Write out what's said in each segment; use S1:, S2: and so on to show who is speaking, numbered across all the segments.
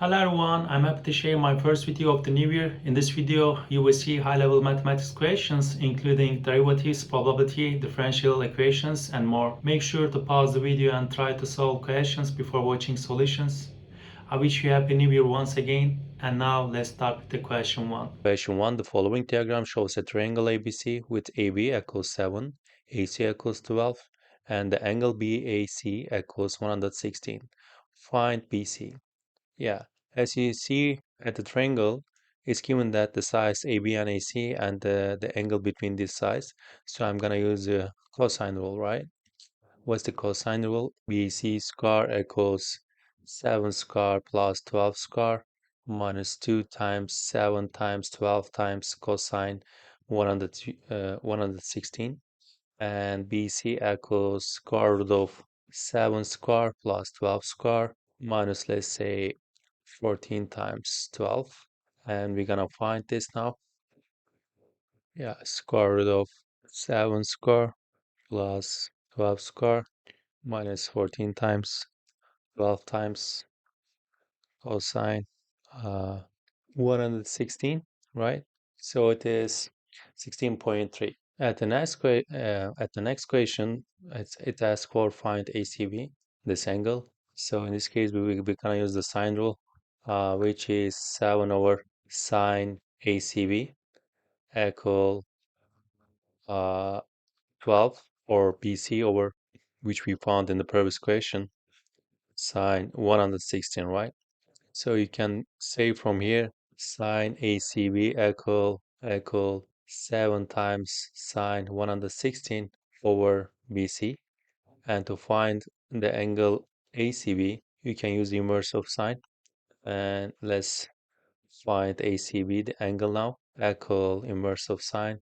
S1: Hello everyone, I'm happy to share my first video of the new year. In this video, you will see high-level mathematics questions including derivatives, probability, differential equations, and more. Make sure to pause the video and try to solve questions before watching solutions. I wish you a happy new year once again. And now let's start with the question 1.
S2: Question 1. The following diagram shows a triangle ABC with AB equals 7, AC equals 12, and the angle BAC equals 116. Find BC. Yeah, as you see at the triangle, it's given that the size AB and AC and the angle between these sides. So I'm gonna use the cosine rule, right? What's the cosine rule? BC square equals 7 square plus 12 square minus 2 times 7 times 12 times cosine 116. And BC equals square root of 7 square plus 12 square minus, let's say, 14 times 12. And we're gonna find this now. Yeah, square root of 7 square plus 12 square minus 14 times 12 times cosine uh, 116, right? So it is 16.3. At the next question, it asks for find ACB, this angle. So in this case, we gonna use the sine rule, which is 7 over sine ACB equal uh, 12 or BC over which we found in the previous question sine 116, right? So you can say from here sine ACB equal 7 times sine 116 over BC. And to find the angle ACB, you can use the inverse of sine. And let's find ACB, the angle now, equal inverse of sine.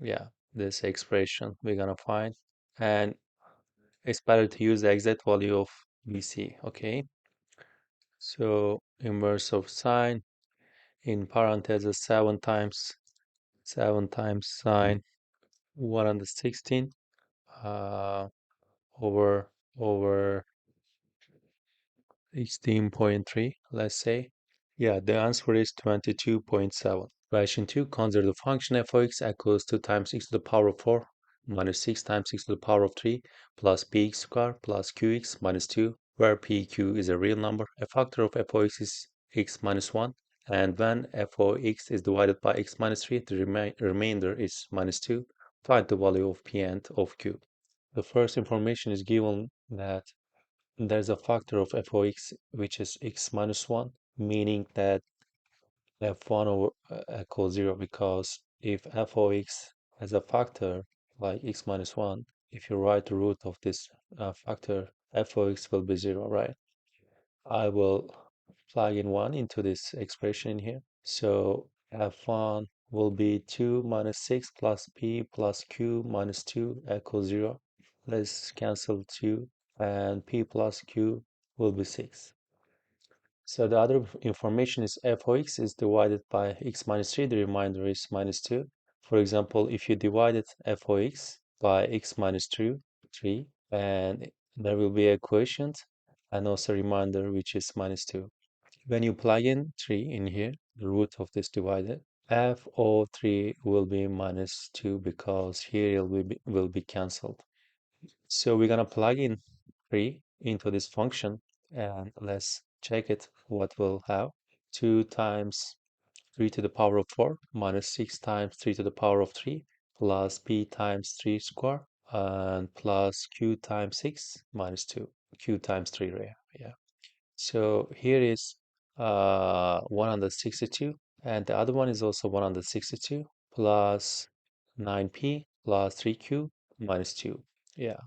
S2: Yeah, this expression we're gonna find. And it's better to use the exact value of BC, okay? So inverse of sine in parentheses 7 times sine 116 uh, over 16.3, let's say. Yeah, the answer is 22.7. Question 2. Consider the function f of x equals 2 times x to the power of 4 minus 6 times x to the power of 3 plus px squared plus qx minus 2, where pq is a real number. A factor of f of x is x minus 1, and when f of x is divided by x minus 3, the remainder is minus 2. Find the value of p and of q. The first information is given that there's a factor of f of x which is x minus 1, meaning that f1 over equals 0, because if f of x has a factor like x minus 1, if you write the root of this factor, f of x will be 0, right? I will plug in 1 into this expression here. So f1 will be 2 minus 6 plus p plus q minus 2 equals 0. Let's cancel 2, and p plus q will be 6. So the other information is f of x is divided by x minus 3, the remainder is minus 2. For example, if you divided f of x by x minus 3, and there will be a quotient and also remainder which is minus 2. When you plug in 3 in here, the root of this divided, f of 3 will be minus 2 because here it will be cancelled. So we're gonna plug in 3 into this function, and let's check it what we'll have. 2 times 3 to the power of 4 minus 6 times 3 to the power of 3 plus p times 3 square and plus q times 6 minus 2, q times 3 rare. Yeah. So here is 162, and the other one is also 162 plus 9p plus 3q minus 2. Yeah.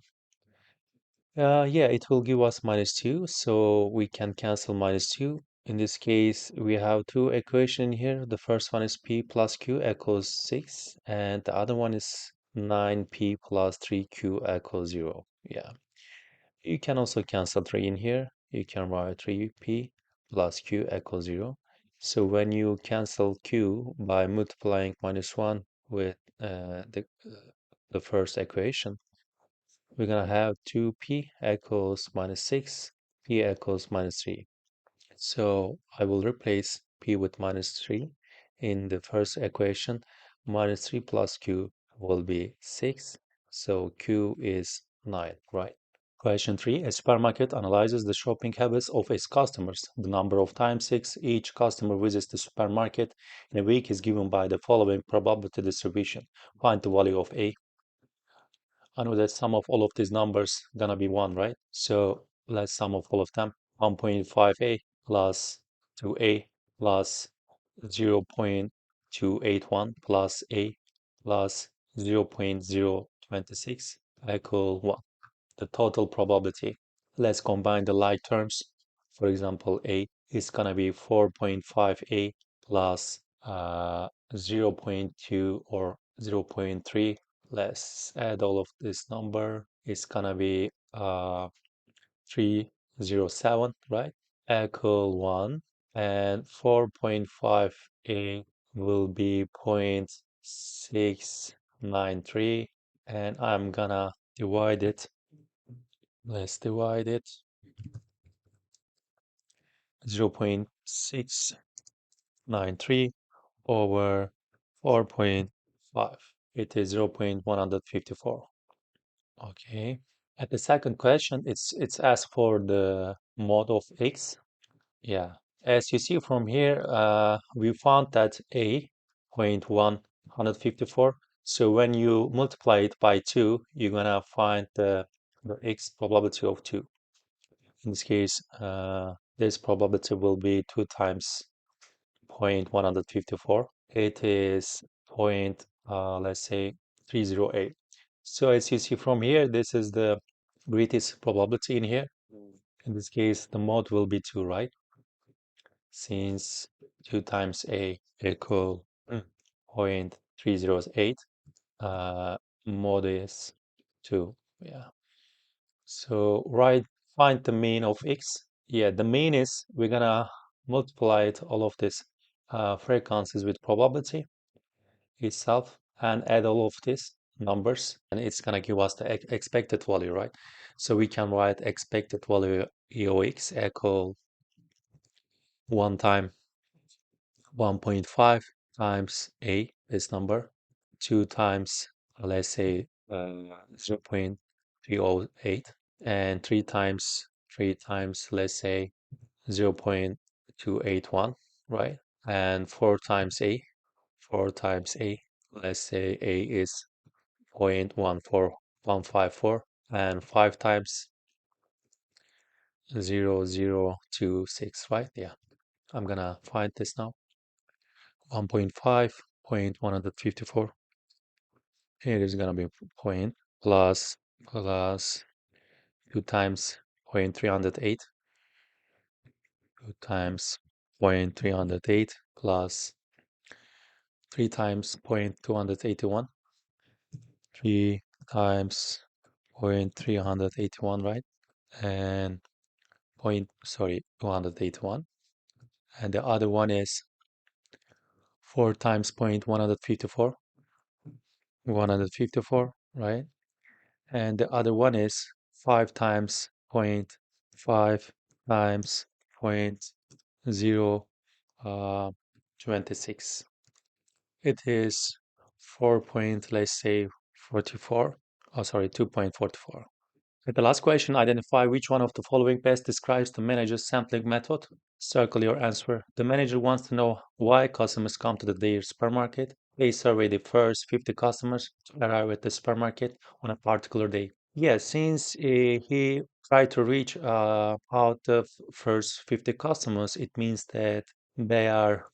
S2: Yeah, it will give us minus 2, so we can cancel minus 2. In this case, we have two equations here. The first one is p plus q equals 6, and the other one is 9p plus 3q equals 0. Yeah, you can also cancel 3 in here. You can write 3p plus q equals 0. So when you cancel q by multiplying minus 1 with the first equation, we're gonna have 2p equals minus 6, p equals minus 3. So I will replace p with minus 3 in the first equation. Minus 3 plus q will be 6. So q is 9, right? Question 3. A supermarket analyzes the shopping habits of its customers. The number of times each customer visits the supermarket in a week is given by the following probability distribution. Find the value of A. I know that sum of all of these numbers gonna be 1, right? So let's sum of all of them. 1.5a plus 2a plus 0.281 plus a plus 0.026 equal 1. The total probability. Let's combine the like terms. For example, a is gonna be 4.5a plus 0.2 or 0.3. Let's add all of this number. It's gonna be 307, right? Equal 1. And 4.5a will be 0.693. And I'm gonna divide it. Let's divide it. 0.693 over 4.5. It is 0.154. Okay. At the second question, it's asked for the mod of x. Yeah. As you see from here, we found that a 0.154. So when you multiply it by 2, you're gonna find the x probability of 2. In this case, this probability will be 2 times 0.154. It is let's say 308. So as you see from here, this is the greatest probability in here. In this case, the mod will be 2, right? Since 2 times a equal 0.308, mod is 2. Yeah. So find the mean of x. Yeah, the mean is we're gonna multiply it all of this frequencies with probability itself and add all of these numbers, and it's gonna give us the expected value, right? So we can write expected value EOX equal 1 time 1.5 times a, this number, 2 times let's say 0.308, and 3 times let's say 0.281, right? And 4 times a, let's say a is 0.14154, and 5 times 0.026, right? Yeah, I'm gonna find this now. 1.5, 0.154. Here is gonna be point plus 2 times 0.308, 2 times 0.308 plus 3 times 0.281, 3 times 0.381, right? And 281. And the other one is 4 times 0.154, 154, right? And the other one is 5 times 0.5 times 0.026. It is 4 point, let's say 44. Oh, sorry, 2.44. At the last question, identify which one of the following best describes the manager's sampling method. Circle your answer. The manager wants to know why customers come to their supermarket. They survey the first 50 customers to arrive at the supermarket on a particular day. Yes, since he tried to reach out the first 50 customers, it means that they are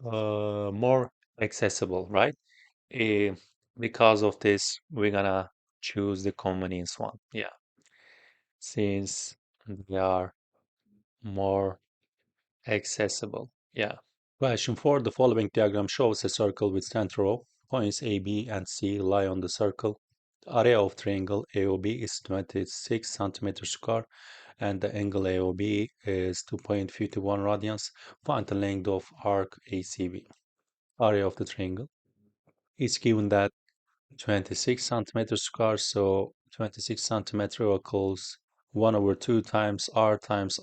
S2: more accessible, right? Eh, because of this, we're gonna choose the convenience one. Yeah, since they are more accessible. Yeah. Question 4. The following diagram shows a circle with center O. Points A, B, and C lie on the circle. The area of triangle AOB is 26 centimeters square, and the angle AOB is 2.51 radians. Find the length of arc ACB. Area of the triangle is given that 26 centimeters square, so 26 centimeter equals 1 over 2 times r times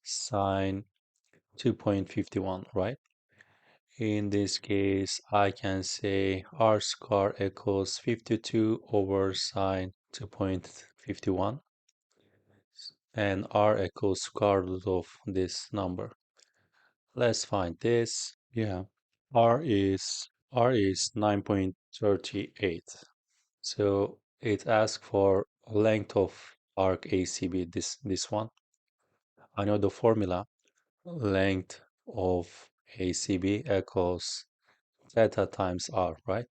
S2: sine 2.51, right? In this case, I can say r square equals 52 over sine 2.51 and r equals square root of this number. Let's find this. Yeah, r is 9.38. So it asks for length of arc ACB, this one. I know the formula. Length of ACB equals theta times r, right?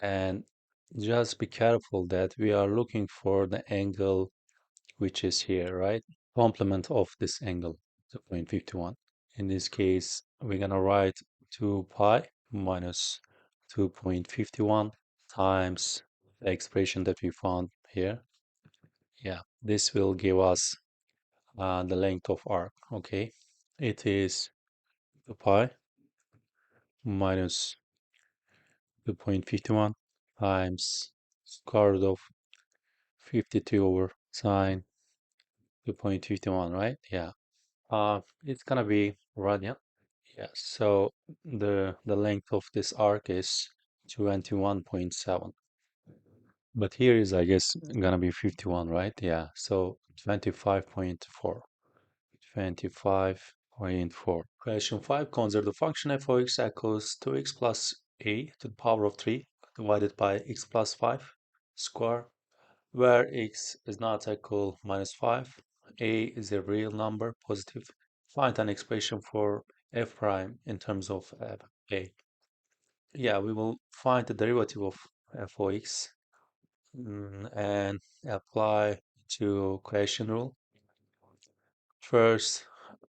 S2: And just be careful that we are looking for the angle which is here, right? Complement of this angle, 2.51. In this case, we're gonna write 2 pi minus 2.51 times the expression that we found here. Yeah, this will give us the length of arc, okay? It is 2 pi minus 2.51 times square root of 52 over sine 2.51, right? Yeah. It's gonna be radian. Yeah. So the length of this arc is 21.7. But here is, I guess, gonna be 51, right? Yeah. So 25.4. 25.4. Question 5. Consider the function f of x equals 2x plus a to the power of 3 divided by x plus 5 square, where x is not equal minus 5, a is a real number, positive. Find an expression for f prime in terms of a. Yeah, we will find the derivative of f of x and apply to question rule. First,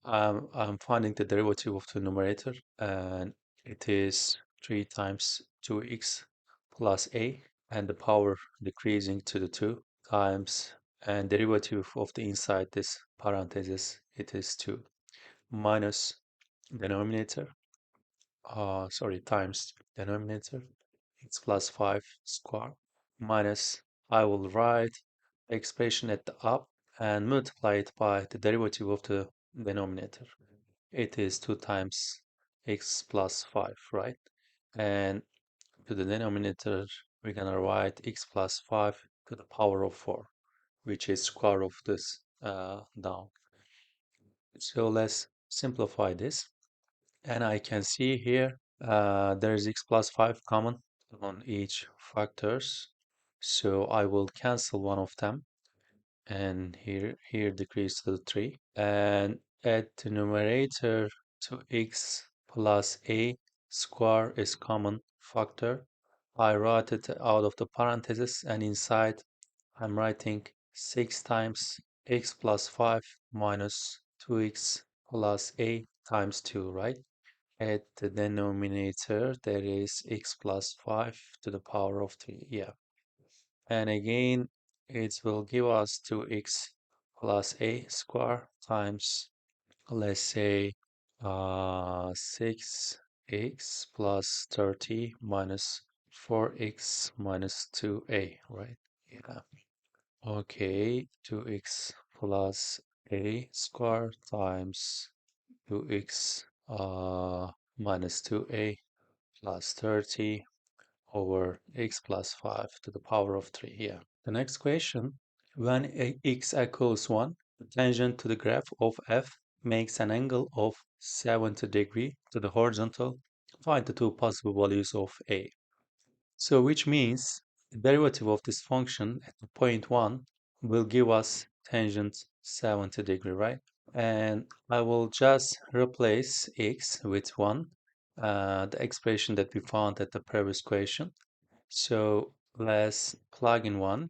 S2: I'm finding the derivative of the numerator, and it is 3 times 2x plus a, and the power decreasing to the 2 times, and derivative of the inside this parenthesis, it is 2, minus denominator, times denominator, x plus 5 square, minus, I will write the expression at the up and multiply it by the derivative of the denominator. It is 2 times x plus 5, right? And to the denominator, we're gonna write x plus 5 to the power of 4, which is square of this down. So let's simplify this. And I can see here there is x plus 5 common on each factors. So I will cancel one of them. And here decrease to 3. And at the numerator, 2x plus a square is common factor. I write it out of the parentheses, and inside I'm writing 6 times x plus 5 minus 2x plus a times 2, right? At the denominator, there is x plus 5 to the power of 3. Yeah. And again, it will give us 2x plus a square times, let's say, 6x plus 30 minus 4x minus 2a, right? Yeah. Okay, 2x plus a square times 2x minus 2a plus 30 over x plus 5 to the power of 3 here. The next question, when x equals 1, the tangent to the graph of f makes an angle of 70 degrees to the horizontal. Find the two possible values of a. So which means the derivative of this function at the point 1 will give us tangent 70 degree, right? And I will just replace x with 1, the expression that we found at the previous question. So let's plug in 1,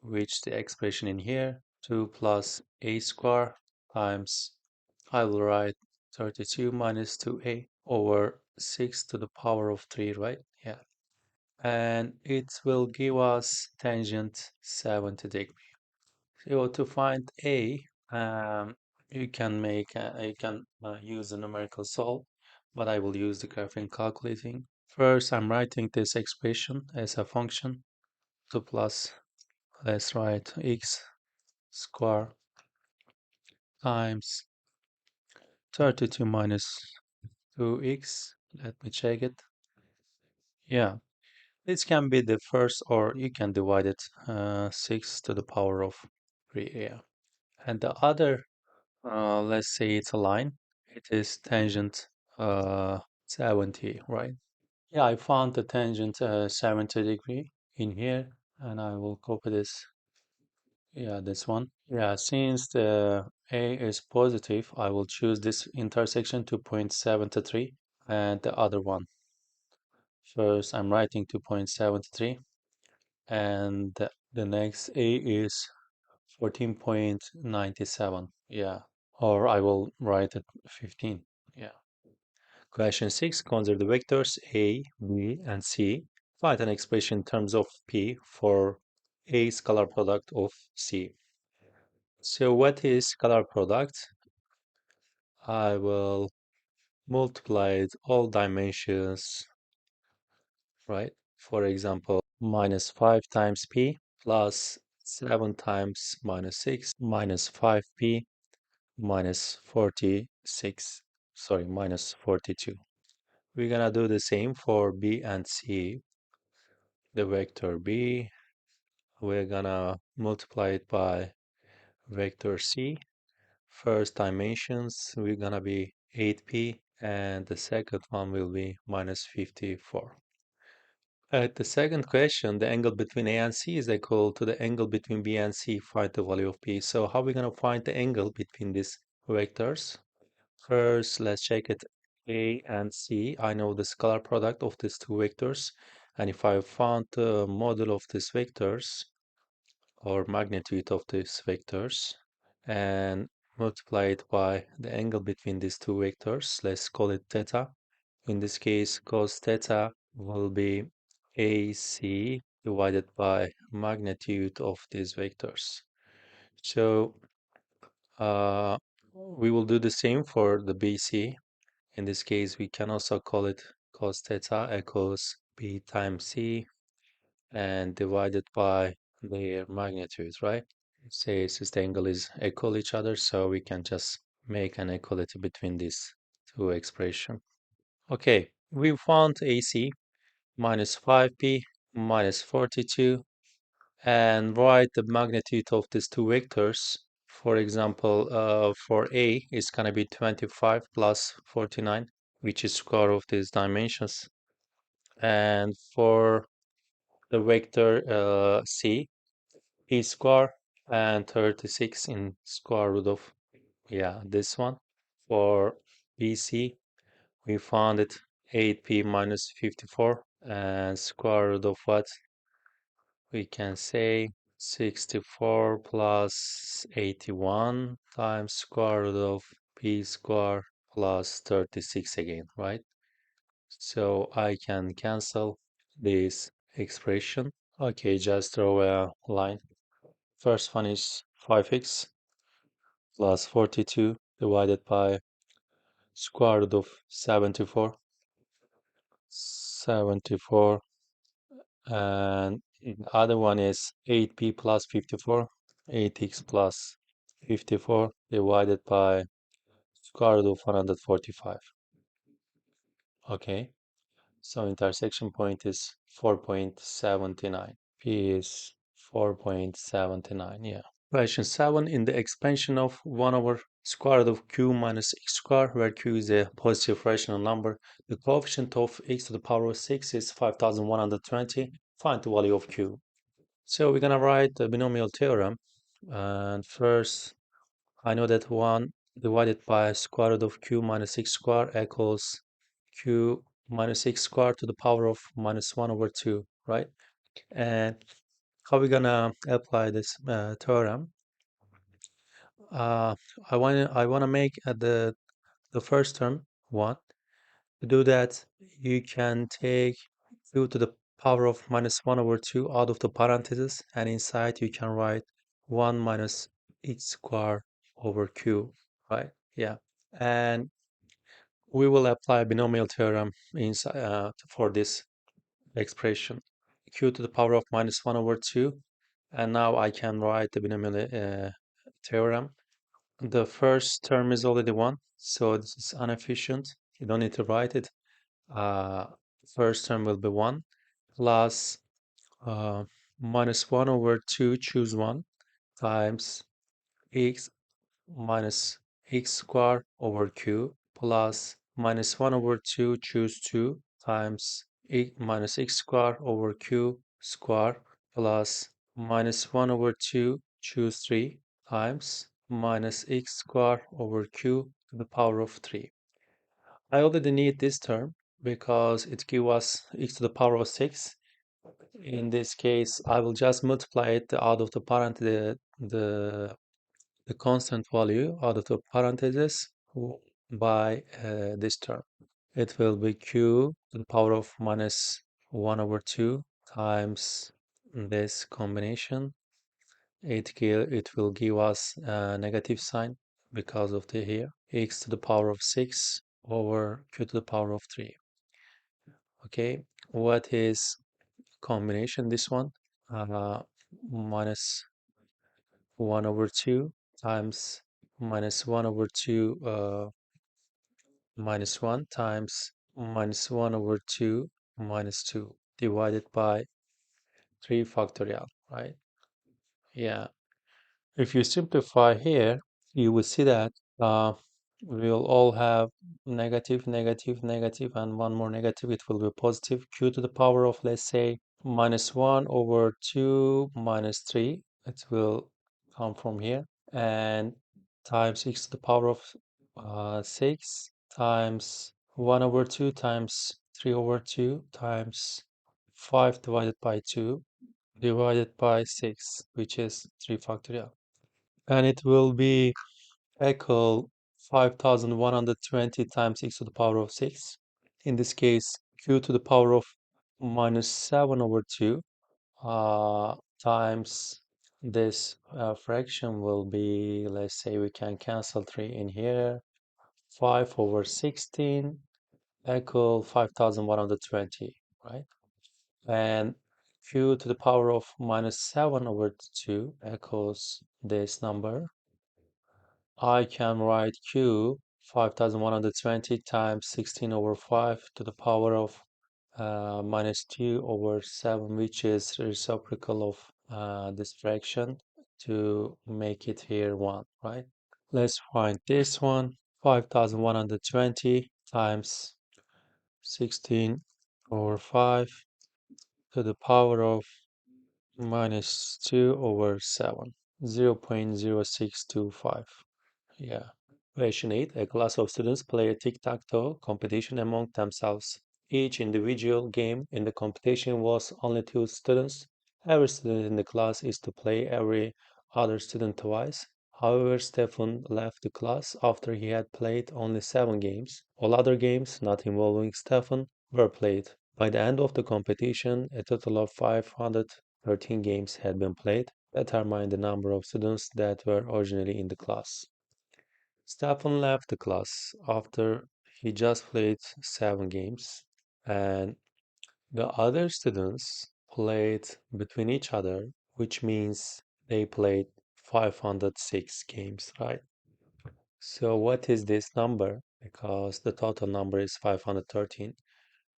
S2: which the expression in here, 2 plus a square times, I will write 32 minus 2a over 6 to the power of 3, right? Yeah. And it will give us tangent 70 degree. So to find a, you can use a numerical solve, but I will use the graphing calculating. First, I'm writing this expression as a function. 2 plus, let's write x square times 32 minus 2x. Let me check it. Yeah, this can be the first, or you can divide it 6 to the power of 3. Yeah. And the other, let's say it's a line. It is tangent 70, right? Yeah, I found the tangent 70 degree in here, and I will copy this. Yeah, this one. Yeah, since the A is positive, I will choose this intersection to 0.73 and the other one. First, I'm writing to 0.73 and the next A is 14.97. Yeah, or I will write it 15. Yeah. Question 6. Consider the vectors A, B, and C. Find an expression in terms of P for A scalar product of C. So what is scalar product? I will multiply it all dimensions, right? For example, minus 5 times P plus 7 times minus 6 minus 5P minus 46, sorry, minus 42. We're gonna do the same for B and C. The vector B, we're gonna multiply it by vector C. First dimensions, we're gonna be 8p, and the second one will be minus 54. At the second question, the angle between A and C is equal to the angle between B and C. Find the value of P. So how are we gonna find the angle between these vectors? First, let's check it. A and C. I know the scalar product of these two vectors. And if I found the module of these vectors or magnitude of these vectors and multiply it by the angle between these two vectors, let's call it theta. In this case, cos theta will be AC divided by magnitude of these vectors. So we will do the same for the BC. In this case, we can also call it cos theta equals B times C and divided by their magnitudes, right? It says this angle is equal each other, so we can just make an equality between these two expressions. Okay, we found AC minus 5p minus 42 and write the magnitude of these two vectors. For example, for A, it's going to be 25 plus 49, which is square of these dimensions. And for the vector C, P square and 36 in square root of, yeah, this one. For BC, we found it 8p minus 54 and square root of what? We can say 64 plus 81 times square root of p square plus 36 again, right? So I can cancel this expression. Okay, just draw a line. First one is 5x plus 42 divided by square root of 74. 74 and the other one is 8p plus 54, 8x plus 54 divided by square root of 145. Okay, so intersection point is 4.79. P is 4.79, yeah. Question 7, in the expansion of 1 over square root of q minus x squared, where q is a positive rational number, the coefficient of x to the power of 6 is 5120. Find the value of q. So we're gonna write the binomial theorem. And first, I know that 1 divided by square root of q minus x squared equals q minus x squared to the power of minus 1 over 2, right? And how we gonna apply this theorem? Uh, I wanna make the first term 1. To do that, you can take q to the power of minus 1 over 2 out of the parentheses, and inside you can write 1 minus x squared over q, right? Yeah. And we will apply binomial theorem inside for this expression. Q to the power of minus 1 over 2. And now I can write the binomial theorem. The first term is already 1, so this is inefficient. You don't need to write it. Uh, First term will be 1 plus minus 1 over 2, choose 1, times x minus x squared over q plus minus 1 over 2, choose 2, times minus x squared over q squared plus minus 1 over 2, choose 3, times minus x squared over q to the power of 3. I already need this term because it gives us x to the power of 6. In this case, I will just multiply it out of the parentheses, the constant value out of the parentheses by this term. It will be q to the power of minus 1 over 2 times this combination. It will give us a negative sign because of the here. X to the power of 6 over q to the power of 3. Okay, what is combination? This one, minus 1 over 2 times minus 1 over 2 minus 1 times minus 1 over 2 minus 2 divided by 3 factorial, right? Yeah. If you simplify here, you will see that we'll all have negative, negative, negative, and one more negative. It will be positive q to the power of, let's say, minus 1 over 2 minus 3. It will come from here. And times x to the power of 6 times 1 over 2 times 3 over 2 times 5 divided by 2 divided by 6, which is 3 factorial. And it will be equal 5120 times x to the power of 6. In this case, q to the power of minus 7 over 2 times this fraction will be, let's say we can cancel 3 in here, 5 over 16 equal 5120, right? And q to the power of minus 7 over 2 equals this number. I can write q 5120 times 16 over 5 to the power of minus 2 over 7, which is reciprocal of this fraction, to make it here 1, right? Let's find this one. 5120 times 16 over 5 to the power of minus 2 over 7, 0.0625. Yeah. Question 8. A class of students play a tic-tac-toe competition among themselves. Each individual game in the competition was only 2 students. Every student in the class is to play every other student twice. However, Stefan left the class after he had played only 7 games. All other games not involving Stefan were played. By the end of the competition, a total of 513 games had been played. Determine the number of students that were originally in the class. Stefan left the class after he just played 7 games, and the other students played between each other, which means they played 506 games, right? So what is this number? Because the total number is 513.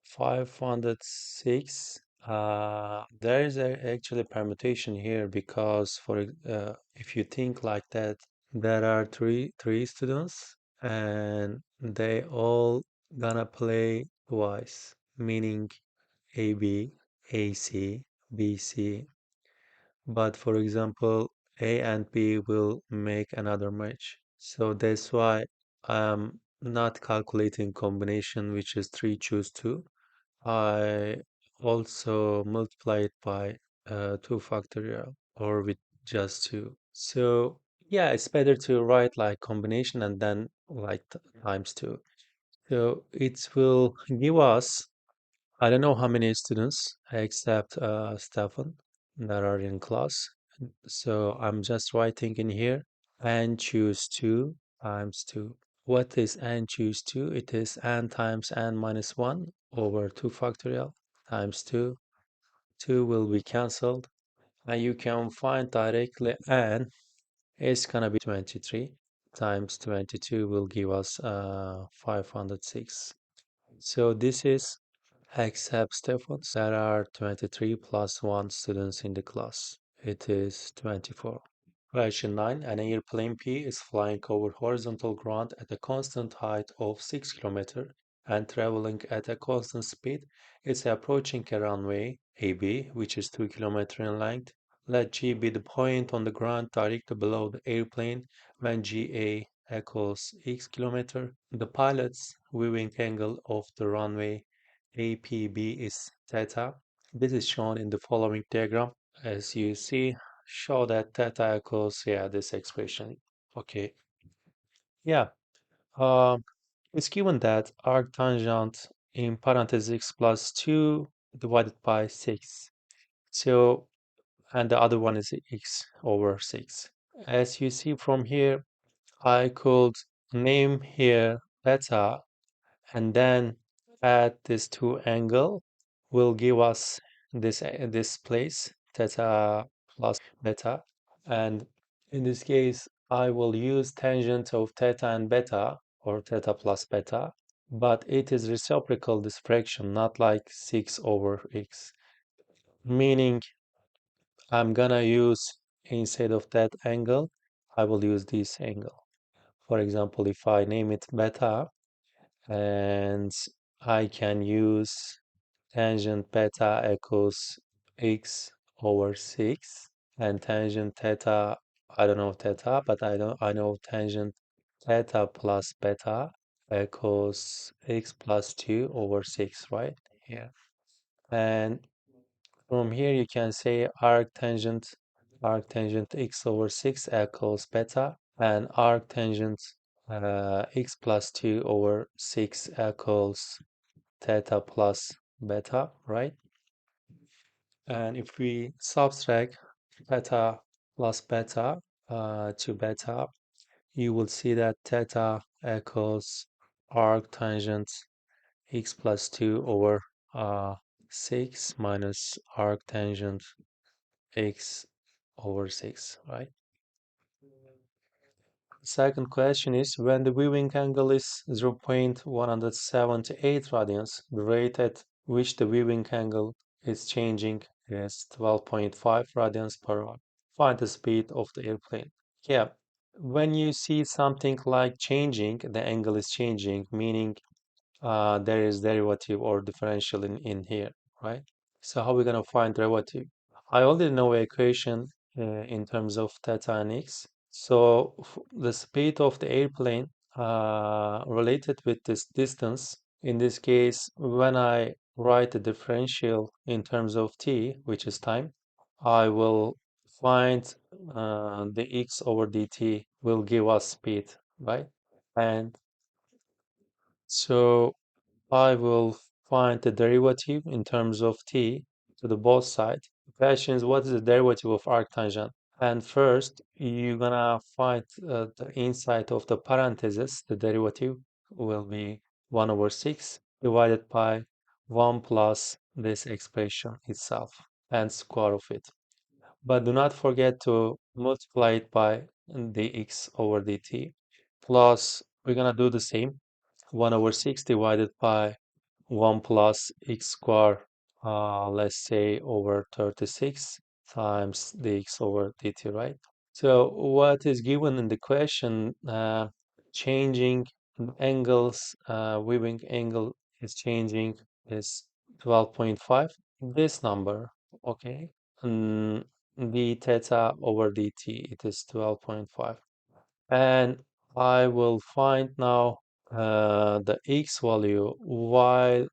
S2: 506. There is actually permutation here because if you think like that, there are three students and they all gonna play twice, meaning AB, AC, BC. But for example, A and B will make another match. So that's why I'm not calculating combination, which is 3 choose 2. I also multiply it by 2 factorial or with just 2. So yeah, it's better to write like combination and then like times 2. So it will give us, I don't know how many students except Stefan that are in class. So I'm just writing in here and choose 2 times 2. What is n choose 2? It is n times n minus 1 over 2 factorial times 2. 2 will be cancelled. And you can find directly n is gonna be 23. times 22 will give us 506. So this is except Stephens. There are 23 plus 1 students in the class. It is 24. Question 9. An airplane P is flying over horizontal ground at a constant height of 6 km and traveling at a constant speed. It's approaching a runway AB, which is 2 km in length. Let G be the point on the ground directly below the airplane when GA equals x km. The pilot's viewing angle of the runway APB is theta. This is shown in the following diagram. As you see, show that theta equals, this expression. Okay. Yeah. Um, it's given that arctangent in parentheses plus 2 divided by 6. So, and the other one is x over 6. As you see from here, I could name here theta and then add this two angle will give us this place theta plus beta, and in this case I will use tangent of theta and beta or theta plus beta, but it is reciprocal this fraction, not like 6 over x, meaning I'm gonna use instead of that angle I will use this angle. For example, if I name it beta, and I can use tangent beta equals x over 6, and tangent theta, I don't know theta, but I know tangent theta plus beta equals x plus 2 over 6, right? Yeah. And from here you can say arctangent x over 6 equals beta, and arctangent x plus 2 over 6 equals theta plus beta, right? And if we subtract theta plus beta to beta, you will see that theta equals arctangent x plus 2 over 6 minus arctangent x over 6, right? Second question is, when the viewing angle is 0.178 radians, the rate at which the viewing angle is changing is 12.5 radians per hour. Find the speed of the airplane. Yeah, when you see something like changing, the angle is changing, meaning there is derivative or differential in here, right? So how are we going to find derivative? I already know equation in terms of theta and x. So the speed of the airplane related with this distance, in this case, when I write the differential in terms of t, which is time, I will find the x over dt will give us speed, right? And so I will find the derivative in terms of t to the both sides. The question is, what is the derivative of arctangent? And first, you're gonna find the inside of the parentheses. The derivative will be 1 over 6 divided by 1 plus this expression itself and square of it. But do not forget to multiply it by dx over dt. Plus, we're gonna do the same. 1 over 6 divided by 1 plus x squared, let's say over 36 times the x over dt, right? So what is given in the question, changing angles, viewing angle is changing is 12.5, this number, okay? And d theta over dt, it is 12.5. And I will find now the x value while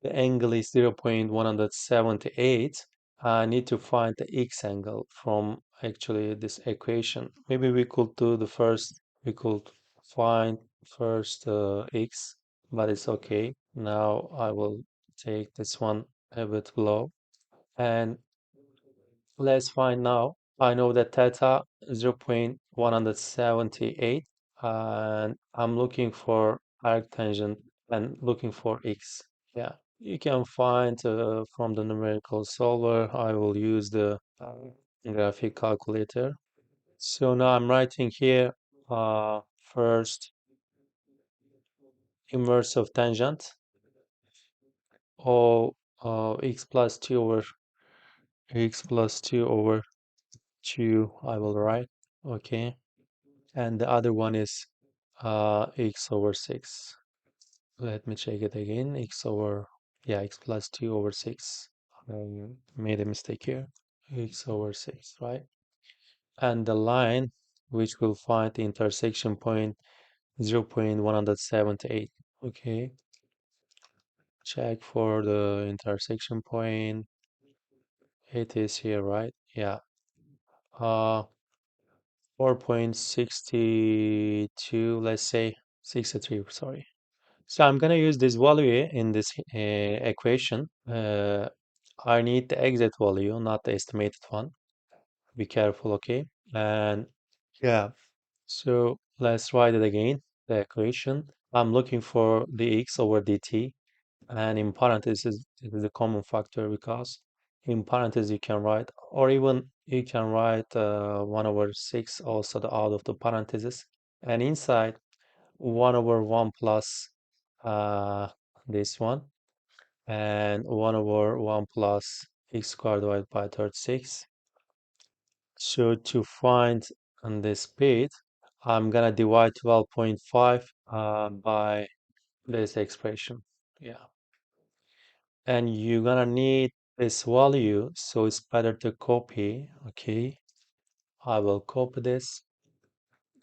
S2: the angle is 0.178. I need to find the x angle from actually this equation. Maybe we could do the first, we could find first x, but it's okay. Now I will take this one a bit below. And let's find now. I know that theta 0.178, and I'm looking for arctangent and looking for x. Yeah, you can find from the numerical solver. I will use the graphic calculator. So now I'm writing here First, inverse of tangent of x plus 2 over x plus 2 over 2, I will write. Okay. And the other one is x over 6. Let me check it again. X plus 2 over 6. I made a mistake here. X over 6, right? And the line which will find the intersection point 0.178. Okay. Check for the intersection point. It is here, right? Yeah. 4.62, let's say 63, sorry. So I'm gonna use this value in this equation. I need the exact value, not the estimated one. Be careful, okay? And yeah, so let's write it again, the equation. I'm looking for dx over dt, and in parentheses, it is a common factor because in parentheses you can write, or even you can write 1 over 6 also out of the parentheses, and inside 1 over 1 plus uh, this one, and 1 over 1 plus x squared divided by 36. So to find on this speed, I'm gonna divide 12.5 by this expression. Yeah. And you're gonna need this value, so it's better to copy. Okay. I will copy this.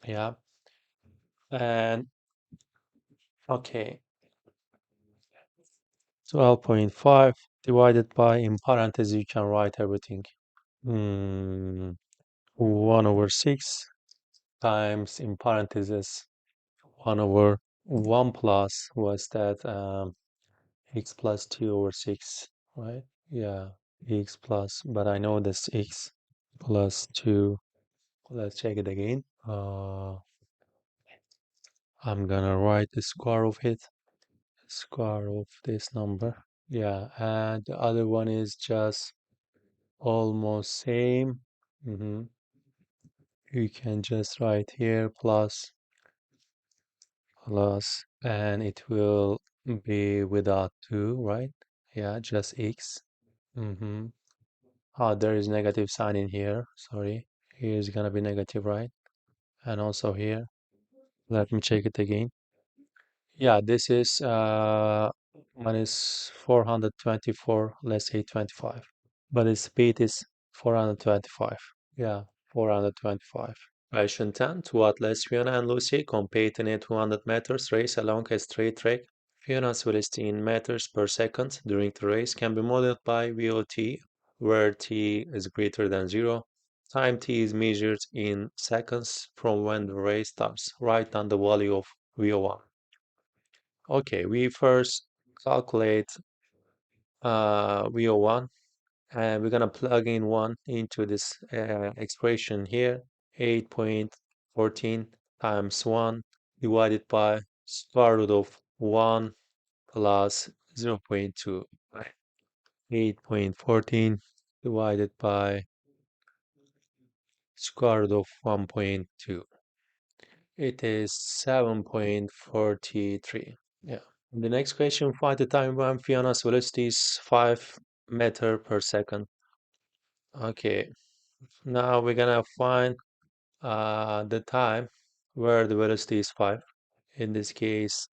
S2: Yeah. And okay. 12.5 divided by, in parentheses, you can write everything. 1 over 6 times, in parentheses, 1 over 1 plus, was that x plus 2 over 6, right? Yeah, x plus, but I know this x plus 2. Let's check it again. I'm gonna write the square of it, square of this number. Yeah, and the other one is just almost same. You can just write here plus, and it will be without 2, right? Yeah, just x. There is negative sign in here. Sorry. Here is gonna be negative, right? And also here. Let me check it again. Yeah, this is minus 424, let's say 25. But the speed is 425. Yeah, 425. Question 10. To what less Fiona and Lucy compete in a 200 meters race along a straight track. Fiona's velocity in meters per second during the race can be modeled by VOT, where t is greater than 0. Time t is measured in seconds from when the race starts. Write down the value of VO1. Okay, we first calculate VO1, and we're gonna plug in 1 into this expression here. 8.14 times 1 divided by square root of 1 plus 0.2. 8.14 divided by square root of 1.2. It is 7.43. Yeah. The next question, find the time when Fiona's velocity is 5 meter per second. Okay, now we're gonna find the time where the velocity is 5. In this case,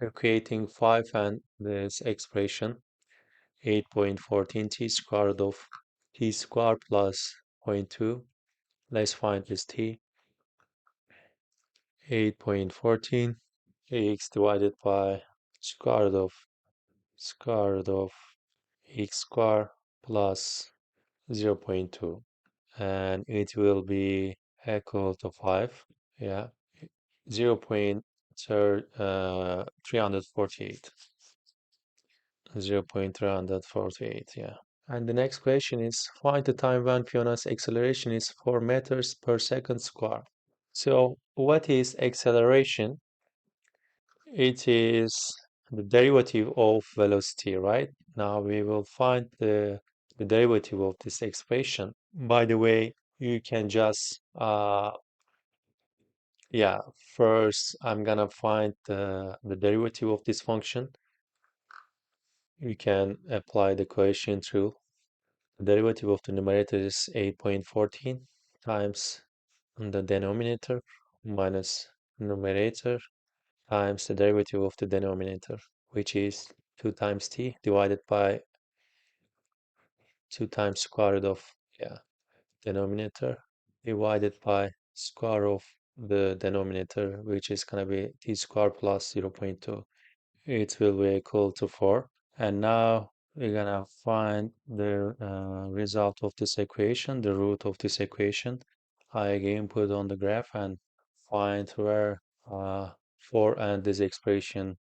S2: we're creating 5 and this expression 8.14 t squared of t squared plus zero point 0.2. Let's find this t. 8.14 x divided by square root of x squared plus 0.2, and it will be equal to 5. Yeah, 0.348. 0.348, yeah. And the next question is, find the time when Fiona's acceleration is 4 meters per second square. So what is acceleration? It is the derivative of velocity, right? Now we will find the derivative of this expression. By the way, you can just Yeah, first I'm gonna find the derivative of this function. We can apply the quotient rule. The derivative of the numerator is 8.14 times the denominator minus numerator times the derivative of the denominator, which is 2 times t divided by 2 times square root of, yeah, denominator divided by square of the denominator, which is going to be t squared plus 0.2. It will be equal to 4. And now we're going to find the result of this equation, the root of this equation. I again put on the graph and find where 4 and this expression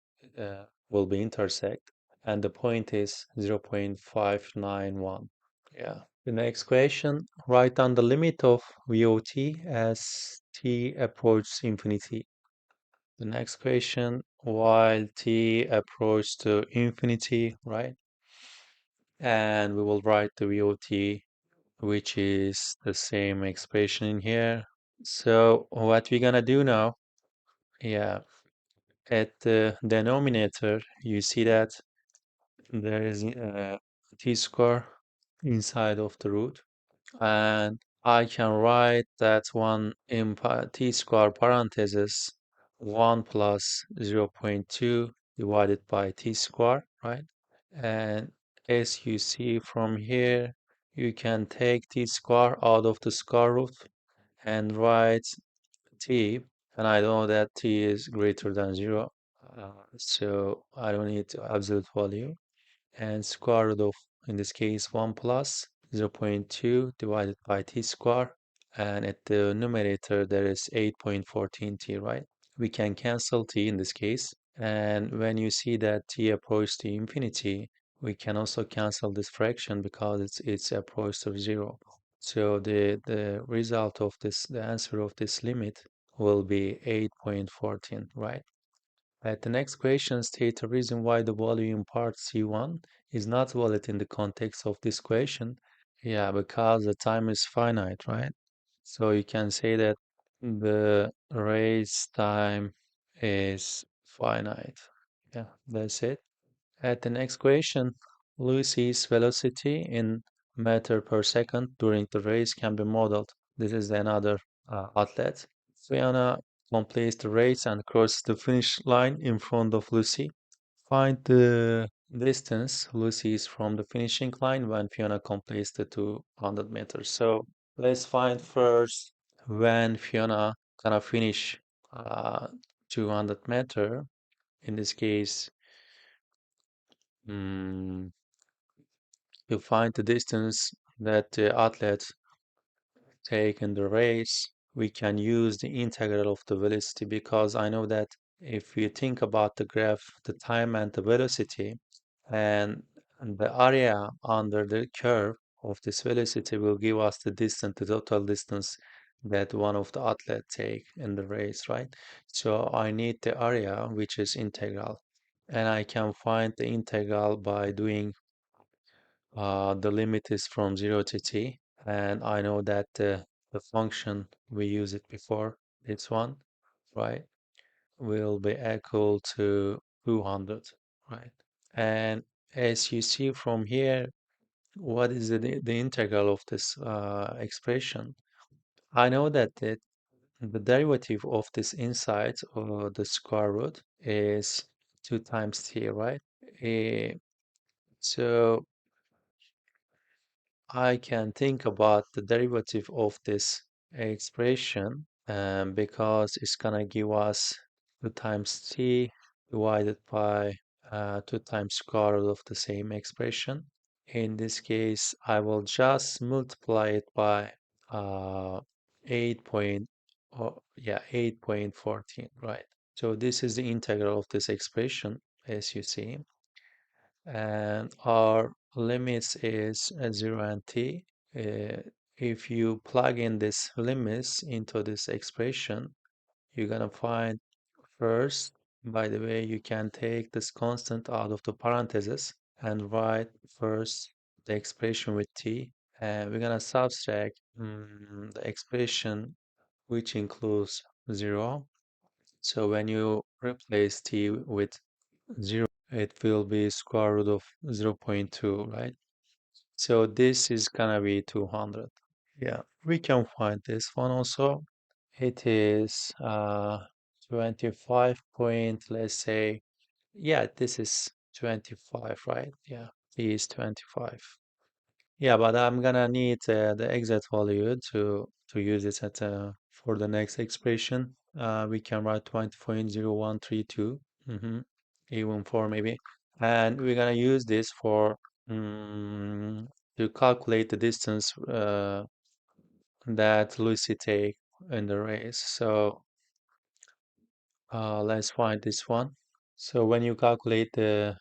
S2: will be intersect. And the point is 0.591. Yeah. The next question, write down the limit of VOT as t approaches infinity. The next question, while t approaches to infinity, right? And we will write the VOT, which is the same expression in here. So what we're gonna do now, yeah, at the denominator, you see that there is t square inside of the root. And I can write that one in t square parentheses 1 plus 0.2 divided by t square, right? And as you see from here, you can take t square out of the square root and write t, and I know that t is greater than 0, so I don't need absolute value. And square root of, in this case, 1 plus 0.2 divided by t square, and at the numerator there is 8.14t, right? We can cancel t in this case, and when you see that t approaches to infinity, we can also cancel this fraction because it's approach to 0. So the result of this, the answer of this limit will be 8.14, right? The next question states a reason why the value in part C1 is not valid in the context of this question. Yeah, because the time is finite, right? So you can say that the race time is finite. Yeah, that's it. At the next question, Lucy's velocity in meter per second during the race can be modeled. This is another athlete. Fiona completes the race and crosses the finish line in front of Lucy. Find the distance Lucy is from the finishing line when Fiona completes the 200 meters. So let's find first when Fiona gonna finish 200 meter. In this case, mm, you find the distance that the athlete take in the race. We can use the integral of the velocity because I know that if you think about the graph, the time and the velocity and the area under the curve of this velocity will give us the distance, the total distance that one of the athlete take in the race, right? So I need the area, which is integral, and I can find the integral by doing the limit is from 0 to t, and I know that the function we used it before, this one, right, will be equal to 200, right? And as you see from here, what is the integral of this expression? I know that the derivative of this inside or the square root is 2 times t, right? Eh, so I can think about the derivative of this expression because it's gonna give us 2 times t divided by 2 times square root of the same expression. In this case, I will just multiply it by 8 point, oh, yeah, 8.14, right? So this is the integral of this expression, as you see, and our limits is 0 and t. Uh, if you plug in this limits into this expression, you're gonna find first, by the way, you can take this constant out of the parentheses and write first the expression with t, and we're gonna subtract the expression which includes 0. So when you replace t with 0, it will be square root of 0.2, right? So this is gonna be 200. Yeah, we can find this one also. It is 25 point, let's say, yeah, this is 25, right? Yeah, it is 25. Yeah, but I'm gonna need the exact value to use it at for the next expression. We can write 20.0132, even 4 maybe, and we're gonna use this for mm, to calculate the distance that Lucy take in the race. So let's find this one. So when you calculate the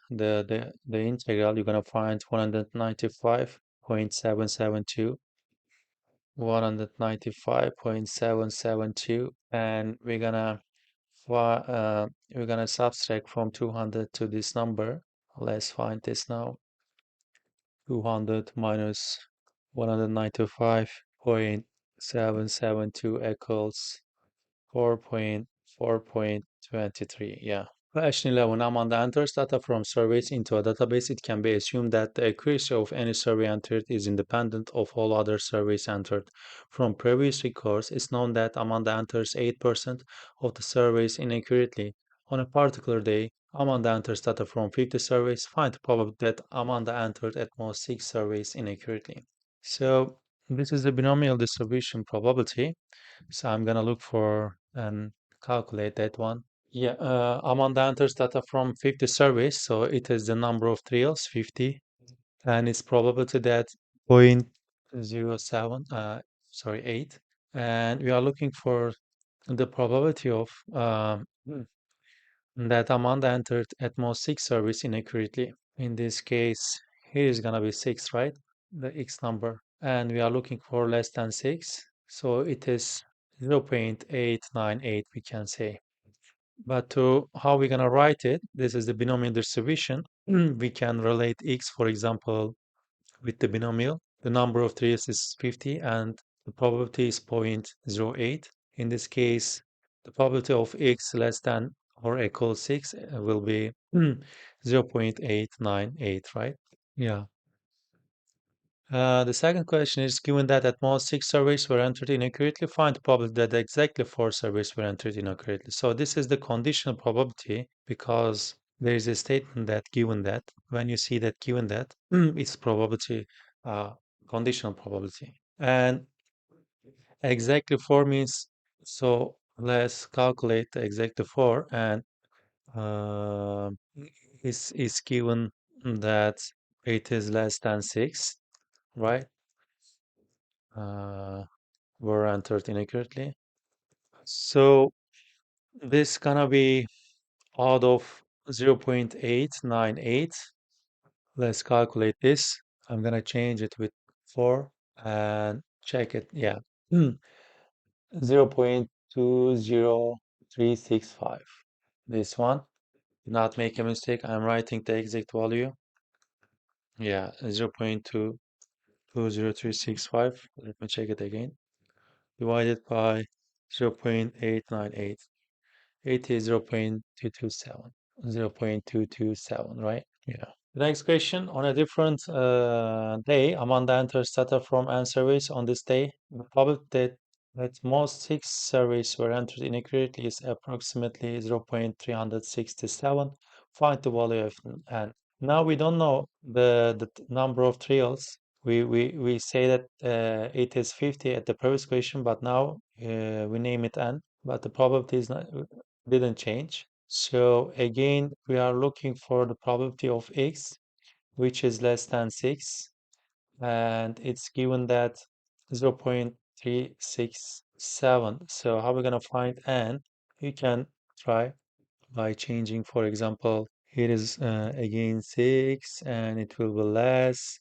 S2: integral, you're gonna find 195.772, 195.772, and we're gonna subtract from 200 to this number. Let's find this now. 200 minus 195.772 equals 4.4.23. Yeah. Question 11. Amanda enters data from surveys into a database. It can be assumed that the accuracy of any survey entered is independent of all other surveys entered. From previous records, it's known that Amanda enters 8% of the surveys inaccurately. On a particular day, Amanda enters data from 50 surveys. Find the probability that Amanda entered at most 6 surveys inaccurately. So this is the binomial distribution probability. So I'm gonna look for and calculate that one. Yeah, Amanda enters data from 50 surveys, so it is the number of trials, 50, and it's probability that point zero 0.07, sorry, 8, and we are looking for the probability of that Amanda entered at most 6 surveys inaccurately. In this case, here is gonna be 6, right? The X number, and we are looking for less than 6, so it is 0.898, we can say. But to how we're gonna write it, this is the binomial distribution. We can relate x, for example, with the binomial. The number of trees is 50 and the probability is 0.08. In this case, the probability of x less than or equal 6 will be 0.898, right? Yeah. The second question is, given that at most 6 surveys were entered inaccurately, find the probability that exactly 4 surveys were entered inaccurately. So this is the conditional probability because there is a statement that given that, when you see that given that, it's probability, uh, conditional probability. And exactly 4 means, so let's calculate the exactly 4 and uh, is given that it is less than 6, right? uh, were entered inaccurately. So this gonna be out of 0.898. Let's calculate this. I'm gonna change it with 4 and check it. Yeah. 0.20365. This one. Do not make a mistake. I'm writing the exact value. Yeah, 0.20365. Let me check it again. Divided by 0.898. It is 0.227. 0.227, right? Yeah. The next question, on a different day, Amanda enters data from N surveys. On this day, the probability that most 6 surveys were entered inaccurately is approximately 0.367. Find the value of N. Now we don't know the number of trials. We say that it is 50 at the previous question, but now we name it N, but the probability is not, didn't change. So again, we are looking for the probability of x, which is less than 6, and it's given that 0.367. So how are we going to find n? You can try by changing, for example, here is again 6, and it will be less,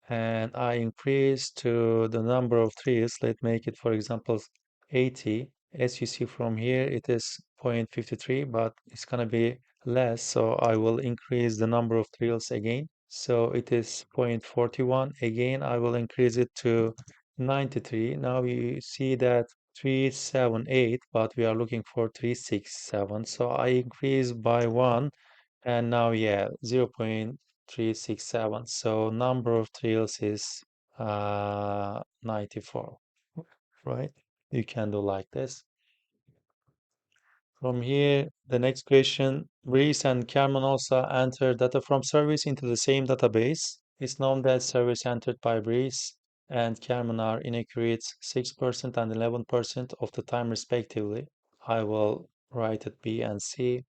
S2: and I increase to the number of trees. Let's make it, for example, 80. As you see from here, it is 0.53, but it's gonna be less, so I will increase the number of trees again. So it is 0.41. Again, I will increase it to 93. Now you see that 378, but we are looking for 367. So I increase by 1, and now, yeah, 0.367. So number of trials is 94, right? You can do like this. From here, the next question, Breeze and Carmen also enter data from service into the same database. It's known that service entered by Breeze and Carmen are inaccurate 6% and 11% of the time respectively. I will write it B and C.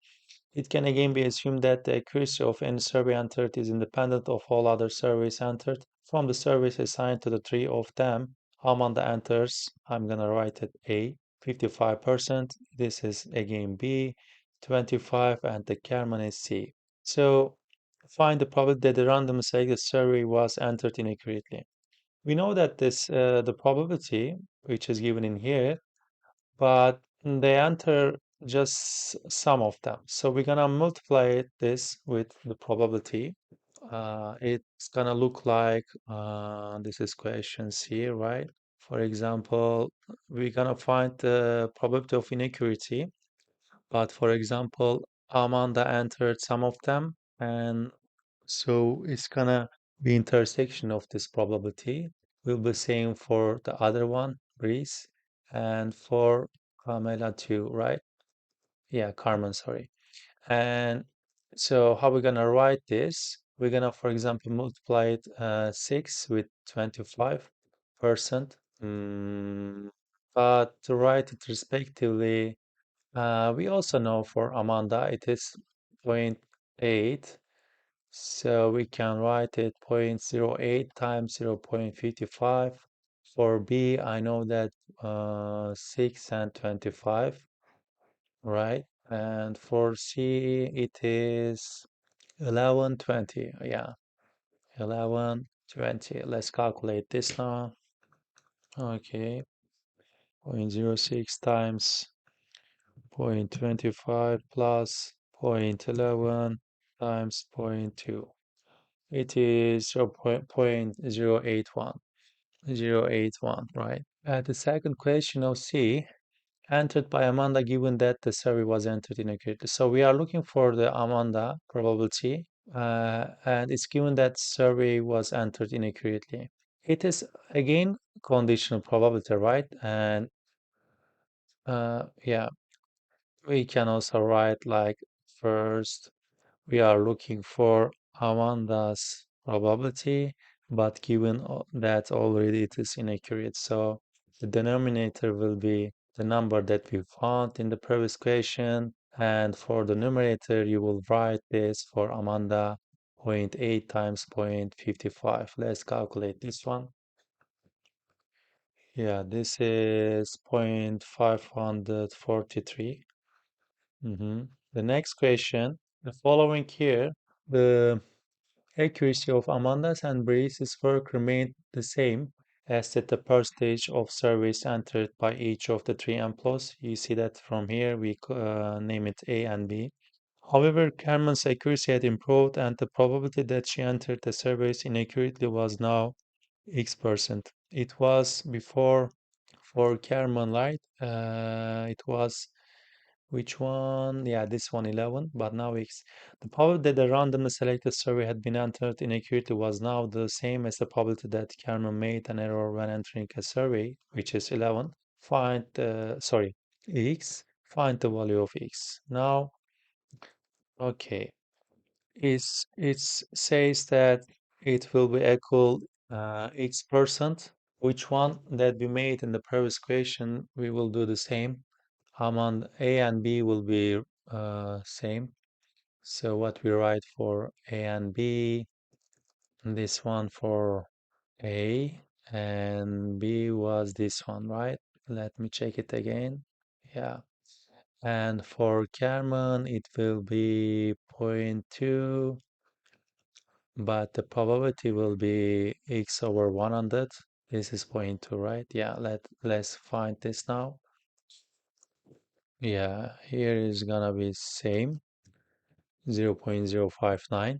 S2: It can again be assumed that the accuracy of any survey entered is independent of all other surveys entered. From the surveys assigned to the three of them, Amanda enters, I'm gonna write it A, 55%. This is again B, 25, and the Kerman is C. So find the probability that the random selected survey was entered inaccurately. We know that the probability, which is given in here, but they enter just some of them. So we're gonna multiply this with the probability. It's gonna look like this is question C, right? For example, we're gonna find the probability of inaccuracy, but for example, Amanda entered some of them, and so it's gonna be intersection of this probability. Will be same for the other one, Breeze, and for Carmela too, right? Yeah, Carmen, sorry. And so how we're gonna write this? We're gonna, for example, multiply it 6 with 25%. But to write it respectively, we also know for Amanda it is zero point 0.8. So we can write it zero point 0.08 times 0.55. For B, I know that 6 and 25, right? And for C, it is 1120. Yeah, 1120. Let's calculate this now. Okay, 0.06 times 0.25 plus 0.11 times zero point 0.2. It is 0.081. 0.081, right? The second question of C, entered by Amanda given that the survey was entered inaccurately. So we are looking for the Amanda probability, and it's given that survey was entered inaccurately. It is again conditional probability, right? And yeah, we can also write like first we are looking for Amanda's probability, but given that already it is inaccurate, so the denominator will be the number that we found in the previous question, and for the numerator you will write this for Amanda zero point 0.8 times 0.55. Let's calculate this one. Yeah, this is 0.543. The next question, the following here, the accuracy of Amanda's and Breeze's work remained the same as at the percentage of surveys entered by each of the three employees. You see that from here, we name it A and B. However, Carmen's accuracy had improved, and the probability that she entered the surveys inaccurately was now X%. It was before for Carmen, right? It was which one? Yeah, this one 11, but now X. The probability that the randomly selected survey had been entered inaccurately was now the same as the probability that Carmen made an error when entering a survey, which is 11. Find, sorry, X. Find the value of X. Now, okay, it says that it will be equal X%. Which one that we made in the previous question, we will do the same. On A and B will be same. So what we write for A and B, this one for A, and B was this one, right? Let me check it again. Yeah. And for Carmen, it will be zero point 0.2, but the probability will be x over 100. This is zero point 0.2, right? Yeah, let's find this now. Yeah, here is gonna be same 0.059,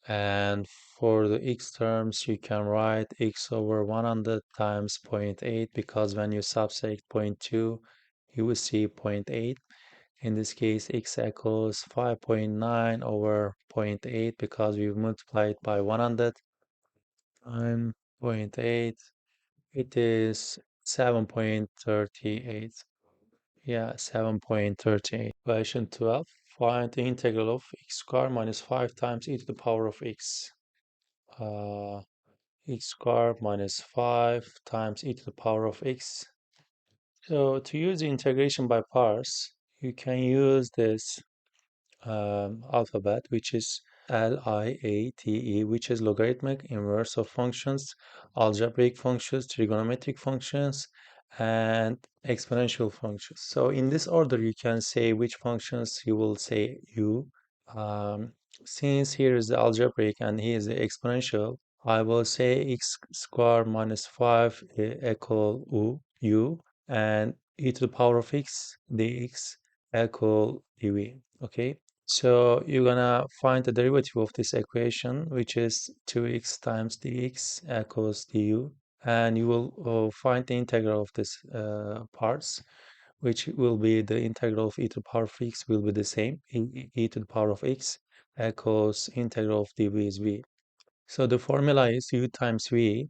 S2: And for the x terms, you can write x over 100 times 0.8 because when you subtract 0.2, you will see 0.8. In this case, x equals 5.9 over 0.8 because we multiply it by 100 times 0.8. It is 7.38. Yeah, 7.38. Question 12. Find the integral of x squared minus 5 times e to the power of x. X squared minus 5 times e to the power of x. So to use the integration by parts, you can use this alphabet, which is LIATE, which is logarithmic inverse of functions, algebraic functions, trigonometric functions, and exponential functions. So in this order, you can say which functions you will say u. Um, since here is the algebraic and here is the exponential, I will say x squared minus 5 equal u, and e to the power of x dx equal dv. Okay, so you're gonna find the derivative of this equation, which is 2x times dx equals du, and you will find the integral of this parts, which will be the integral of e to the power of x will be the same. E to the power of x equals integral of dv is v. So the formula is u times v,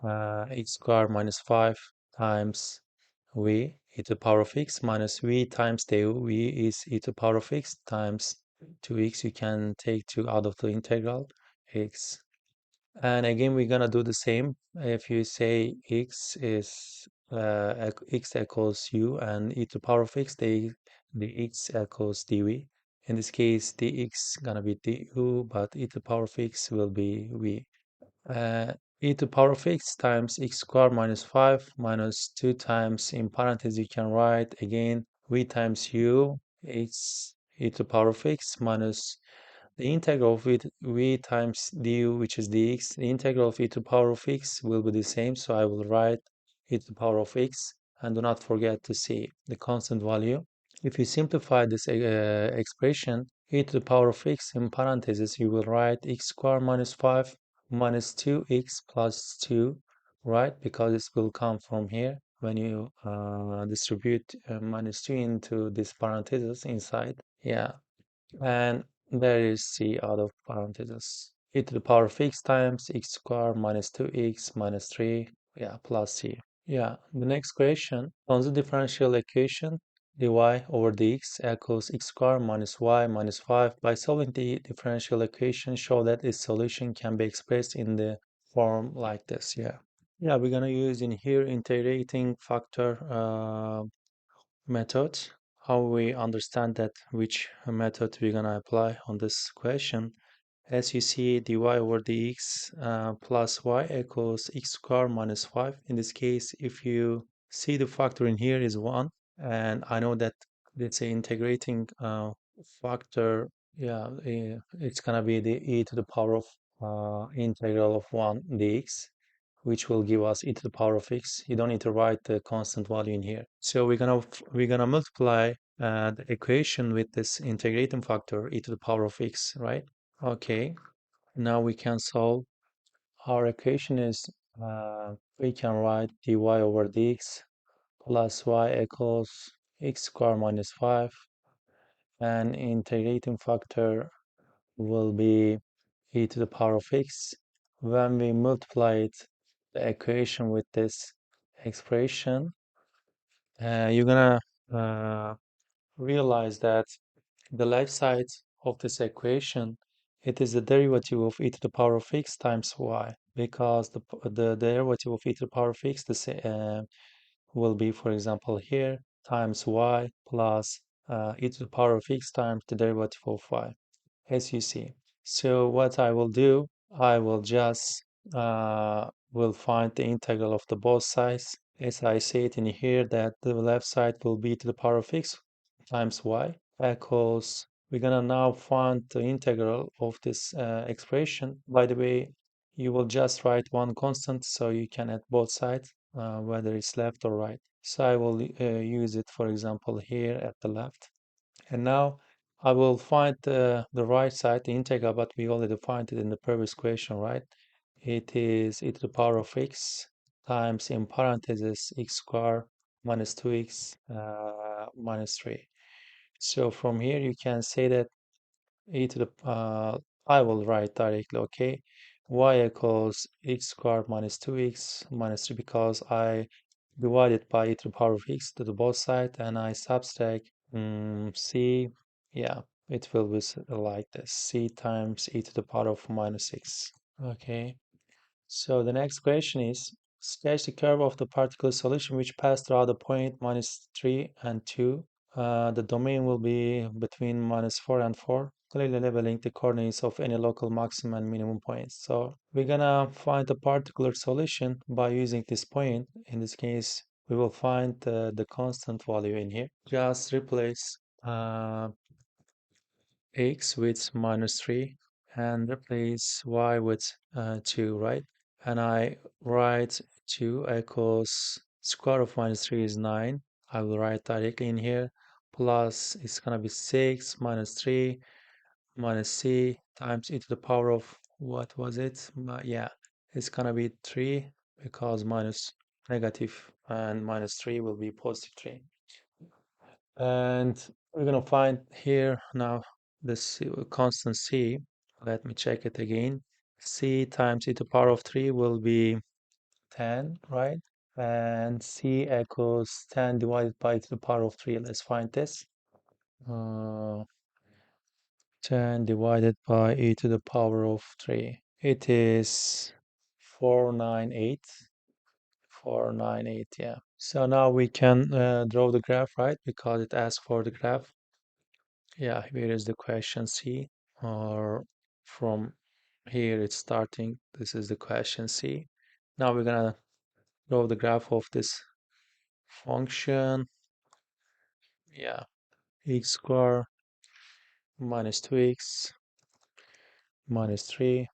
S2: x squared minus 5 times v e to the power of x minus v times du. V is e to the power of x times 2x. You can take 2 out of the integral x. And again, we're gonna do the same. If you say x is x equals u and e to the power of x, the x equals dv. In this case, dx gonna be du, but e to the power of x will be v. E to the power of x times x squared minus 5 minus 2 times, in parentheses you can write again v times u, x e to the power of x minus the integral of v times du, which is dx. The integral of e to the power of x will be the same, so I will write e to the power of x, and do not forget to see the constant value. If you simplify this expression, e to the power of x in parentheses, you will write x squared minus 5 minus 2x plus 2, right? Because this will come from here when you distribute minus 2 into this parentheses inside. Yeah, and there is c out of parentheses. E to the power of x times x squared minus 2x minus 3, yeah, plus c. Yeah, the next question, on the differential equation, dy over dx equals x squared minus y minus 5. By solving the differential equation, show that its solution can be expressed in the form like this. Yeah, we're gonna use in here integrating factor method. How we understand that which method we're gonna apply on this question. As you see, dy over dx plus y equals x squared minus 5. In this case, if you see the factor in here is 1, and I know that it's an integrating factor, yeah, it's gonna be the e to the power of integral of 1 dx, which will give us e to the power of x. You don't need to write the constant value in here. So we're gonna multiply the equation with this integrating factor e to the power of x, right? Okay, now we can solve. Our equation is we can write dy over dx plus y equals x squared minus 5, and integrating factor will be e to the power of x. When we multiply it, the equation with this expression, you're gonna uh, realize that the left side of this equation, it is the derivative of e to the power of x times y, because the derivative of e to the power of x will be, for example, here times y plus e to the power of x times the derivative of y, as you see. So what I will do, I will just will find the integral of the both sides. As I say it in here, that the left side will be to the power of x times y equals, we're gonna now find the integral of this expression. By the way, you will just write one constant so you can add both sides, whether it's left or right. So I will use it, for example, here at the left. And now I will find the right side, the integral, but we already defined it in the previous question, right? It is e to the power of x times in parentheses x squared minus 2x minus 3. So from here you can say that e to the I will write directly, okay? Y equals x squared minus 2x minus 3 because I divided by e to the power of x to the both side and I subtract c, yeah, it will be like this, c times e to the power of minus 6. Okay, so the next question is sketch the curve of the particular solution which passed throughout the point minus 3 and 2. The domain will be between minus 4 and 4, clearly labeling the coordinates of any local maximum and minimum points. So we're gonna find a particular solution by using this point. In this case, we will find the constant value in here. Just replace x with minus 3 and replace y with 2, right? And I write 2 equals square of minus 3 is 9. I will write directly in here. Plus it's gonna be 6 minus 3 minus c times e to the power of what was it? Yeah, it's gonna be 3 because minus negative and minus 3 will be positive 3. And we're gonna find here now this constant c. Let me check it again. C times e to the power of 3 will be 10, right? And c equals 10 divided by e to the power of 3. Let's find this. 10 divided by e to the power of 3. It is 498. 498, yeah. So now we can draw the graph, right? Because it asks for the graph. Yeah, here is the question C, or from here it's starting. This is the question C. Now we're gonna draw the graph of this function. Yeah, x squared minus 2x minus 3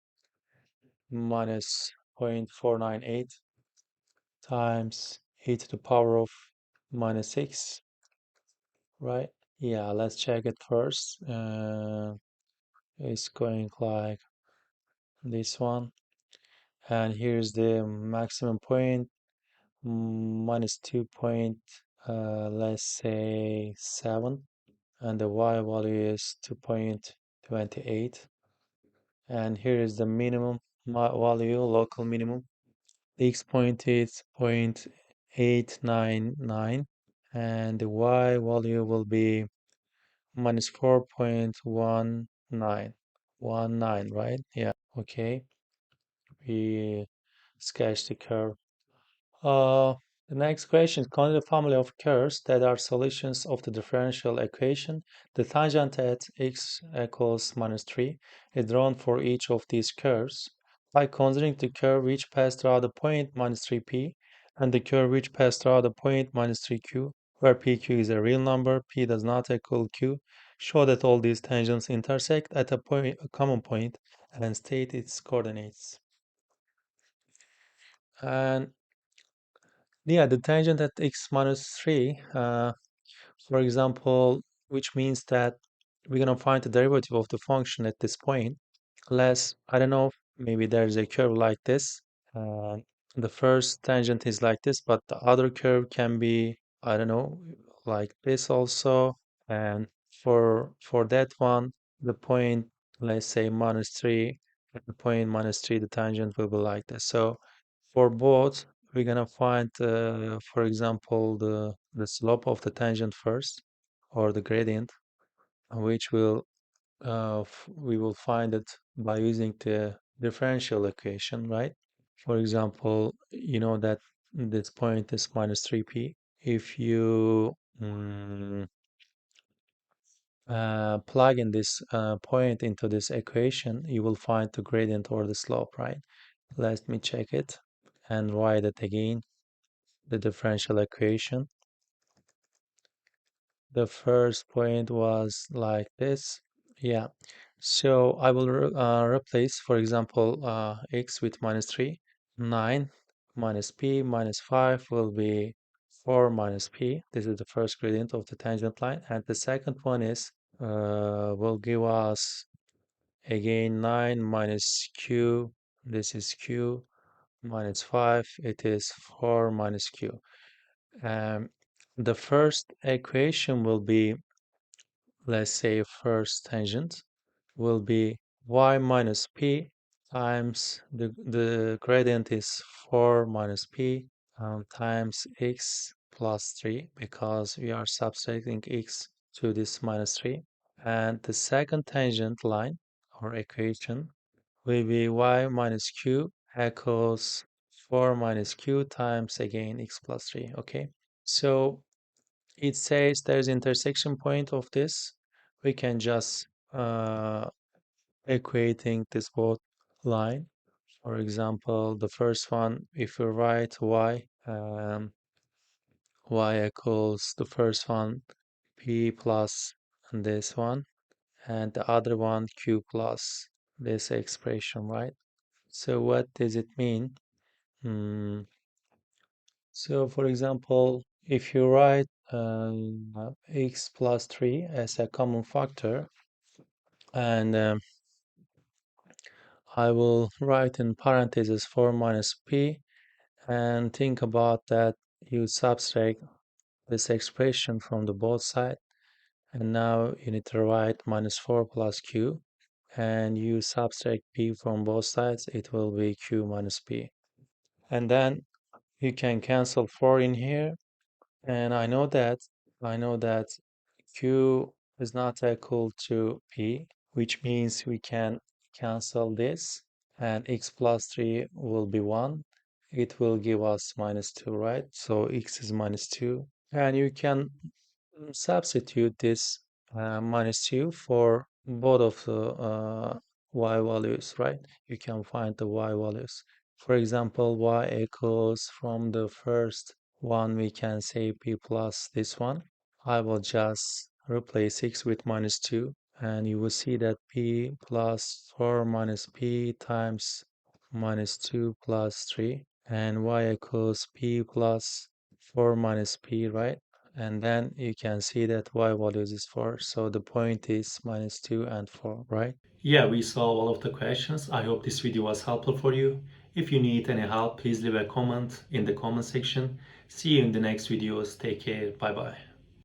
S2: minus 0.498 times e to the power of minus 6, right? Yeah, let's check it first. It's going like this one. And here's the maximum point minus 2 point, let's say 7, and the y value is 2.28. And here is the minimum value, local minimum. The x point is 0.899, and the y value will be minus 4.1919, right? Yeah, okay. We sketch the curve. Uh, the next question is consider the family of curves that are solutions of the differential equation. The tangent at x equals minus 3 is drawn for each of these curves. By considering the curve which passed through the point minus 3p and the curve which passed through the point minus 3q, where pq is a real number, p does not equal q, show that all these tangents intersect at a common point and state its coordinates. And yeah, the tangent at x minus 3, for example, which means that we're going to find the derivative of the function at this point. Unless, I don't know, maybe there's a curve like this. Uh, the first tangent is like this, but the other curve can be, I don't know, like this also. And for that one, the point, let's say minus 3, at the point minus 3, the tangent will be like this. So for both, we're gonna find, for example, the slope of the tangent first, or the gradient, which will we will find it by using the differential equation, right? For example, you know that this point is minus 3p. If you plug in this point into this equation, you will find the gradient or the slope, right? Let me check it and write it again. The differential equation. The first point was like this. Yeah. So I will replace, for example, x with minus 3. 9 minus p minus 5 will be 4 minus p. This is the first gradient of the tangent line. And the second one is will give us again 9 minus q. This is q minus 5. It is 4 minus q. The first equation will be, let's say, first tangent will be y minus p times the gradient is 4 minus p times x plus 3 because we are subtracting x to this minus 3. And the second tangent line or equation will be y minus q equals 4 minus q times again x plus 3. Okay, so it says there's intersection point of this. We can just equating this both line. For example, the first one, if we write y equals the first one p plus this one, and the other one q plus this expression, right? So what does it mean? Hmm. So for example, if you write x plus 3 as a common factor, and I will write in parentheses 4 minus p, and think about that you subtract this expression from the both side, and now you need to write minus 4 plus q, and you subtract p from both sides, it will be q minus p. And then you can cancel 4 in here, and I know that q is not equal to p, which means we can cancel this, and x plus 3 will be 1. It will give us minus 2, right? So x is minus 2. And you can substitute this minus 2 for both of the y values, right? You can find the y values. For example, y equals from the first one, we can say p plus this one. I will just replace x with minus 2, and you will see that p plus 4 minus p times minus 2 plus 3, and y equals p plus 4 minus p, right? And then you can see that y values is 4, so the point is minus 2 and 4, right?
S1: Yeah, we solved all of the questions. I hope this video was helpful for you. If you need any help, please leave a comment in the comment section. See you in the next videos. Take care. Bye bye.